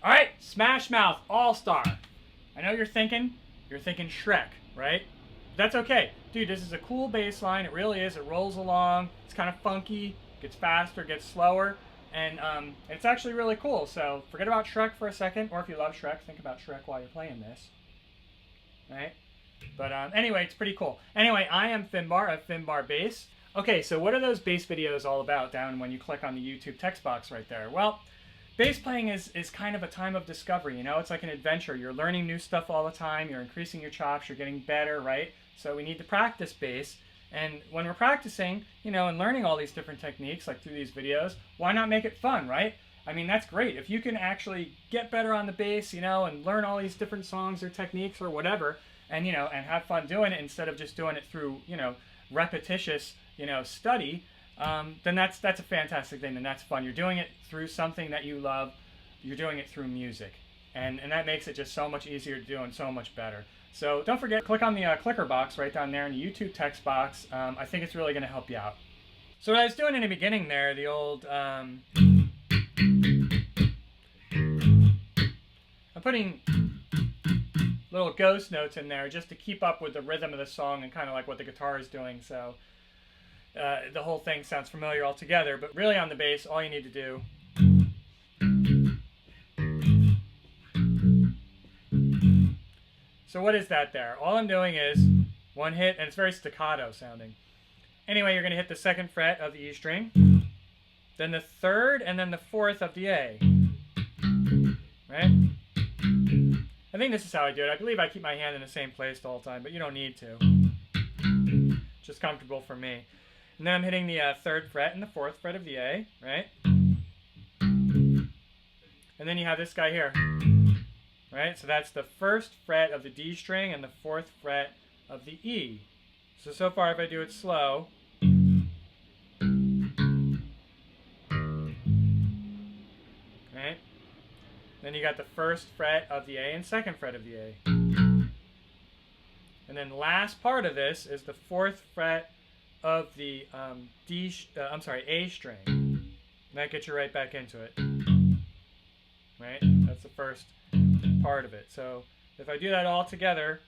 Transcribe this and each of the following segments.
All right, Smash Mouth All-Star. I know you're thinking Shrek, right? That's okay. Dude, this is a cool bass line. It really is. It rolls along. It's kind of funky. Gets faster, gets slower. And it's actually really cool. So forget about Shrek for a second. Or if you love Shrek, think about Shrek while you're playing this. Right? But anyway, it's pretty cool. Anyway, I am Finbar of Finbar Bass. Okay, so what are those bass videos all about down when you click on the YouTube text box right there? Well, bass playing is kind of a time of discovery, you know? It's like an adventure. You're learning new stuff all the time. You're increasing your chops. You're getting better, right? So we need to practice bass. And when we're practicing, you know, and learning all these different techniques, like through these videos, why not make it fun, right? I mean, that's great. If you can actually get better on the bass, you know, and learn all these different songs or techniques or whatever, and, you know, and have fun doing it instead of just doing it through, you know, repetitious, you know, study, then that's a fantastic thing, and that's fun. You're doing it through something that you love. You're doing it through music, and that makes it just so much easier to do and so much better. So don't forget, click on the clicker box right down there in the YouTube text box. I think it's really going to help you out. So what I was doing in the beginning there, the old, I'm putting little ghost notes in there just to keep up with the rhythm of the song and kind of like what the guitar is doing. So the whole thing sounds familiar altogether, but really on the bass, all you need to do so what is that there? All I'm doing is one hit, and it's very staccato sounding. Anyway, you're going to hit the 2nd fret of the E string, then the 3rd, and then the 4th of the A. Right? I think this is how I do it. I believe I keep my hand in the same place the whole time, but you don't need to. Just comfortable for me. And then I'm hitting the 3rd fret and the 4th fret of the A, right? And then you have this guy here. Right? So that's the 1st fret of the D string and the 4th fret of the E. So far if I do it slow, right? Then you got the 1st fret of the A and 2nd fret of the A. And then the last part of this is the 4th fret of the A string. And that gets you right back into it. Right? That's the first part of it. So if I do that all together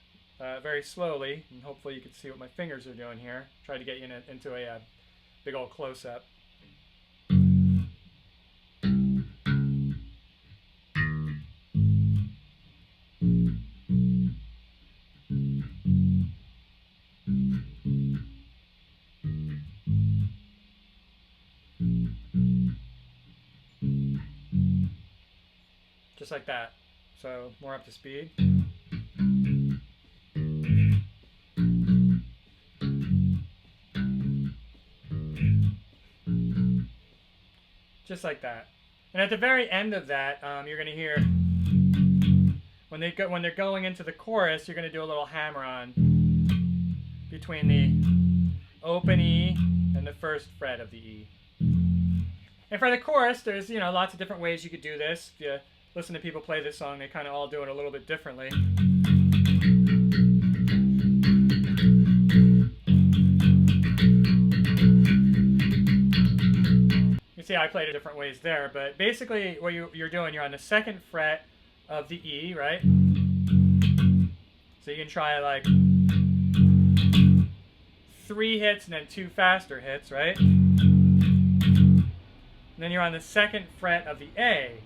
very slowly, and hopefully you can see what my fingers are doing here, try to get you into a big old close-up. Just like that. So more up to speed. Just like that. And at the very end of that, you're going to hear when they're going into the chorus, you're going to do a little hammer-on between the open E and the 1st fret of the E. And for the chorus, there's, you know, lots of different ways you could do this. If you listen to people play this song, they kind of all do it a little bit differently. You see I played it different ways there, but basically what you're doing, you're on the 2nd fret of the E, right? So you can try like 3 hits and then 2 faster hits, right? And then you're on the 2nd fret of the A.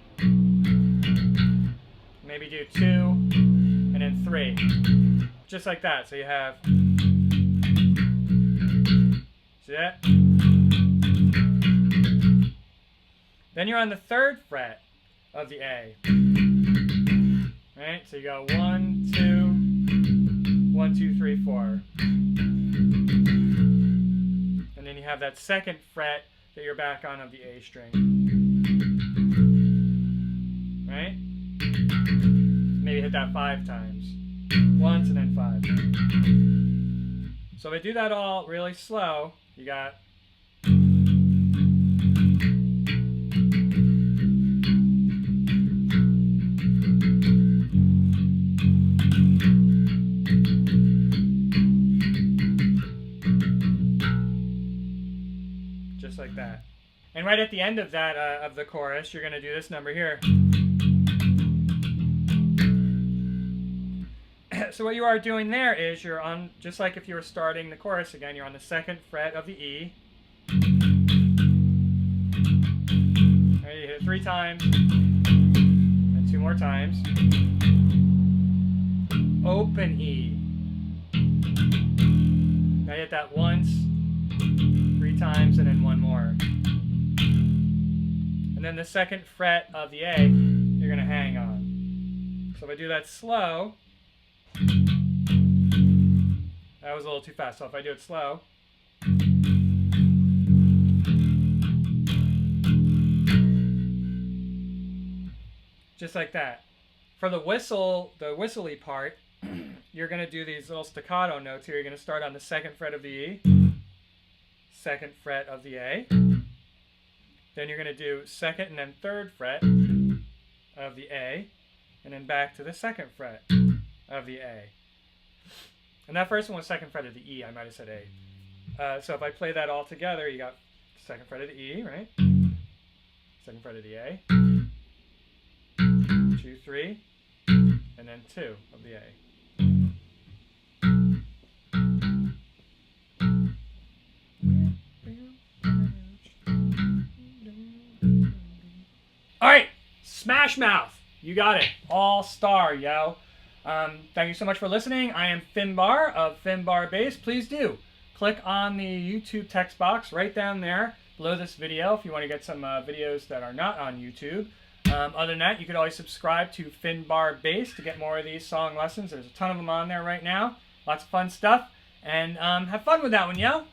Maybe do 2 and then 3. Just like that. So you have, see that? Then you're on the 3rd fret of the A. Right? So you go 1, 2, 1, 2, 3, 4. And then you have that 2nd fret that you're back on of the A string. Right? Maybe hit that 5 times. Once and then 5. So if I do that all really slow, you got just like that. And right at the end of that, of the chorus, you're going to do this number here. So what you are doing there is you're on, just like if you were starting the chorus again, you're on the 2nd fret of the E. There, you hit it 3 times, and 2 more times. Open E. Now you hit that once, 3 times, and then 1 more. And then the 2nd fret of the A, you're going to hang on. So if I do that slow, that was a little too fast. So if I do it slow, just like that. For the whistle, the whistly part, you're going to do these little staccato notes here. You're going to start on the 2nd fret of the E, 2nd fret of the A. Then you're going to do 2nd and then 3rd fret of the A, and then back to the 2nd fret of the A. And that first one was 2nd fret of the E. I might have said A. So if I play that all together, you got 2nd fret of the E, right? 2nd fret of the A. 2, 3, and then 2 of the A. All right, Smash Mouth. You got it. All star, yo. Thank you so much for listening. I am Finbar of Finbar Bass. Please do click on the YouTube text box right down there below this video if you want to get some videos that are not on YouTube. Other than that, you could always subscribe to Finbar Bass to get more of these song lessons. There's a ton of them on there right now. Lots of fun stuff. And have fun with that one, yo.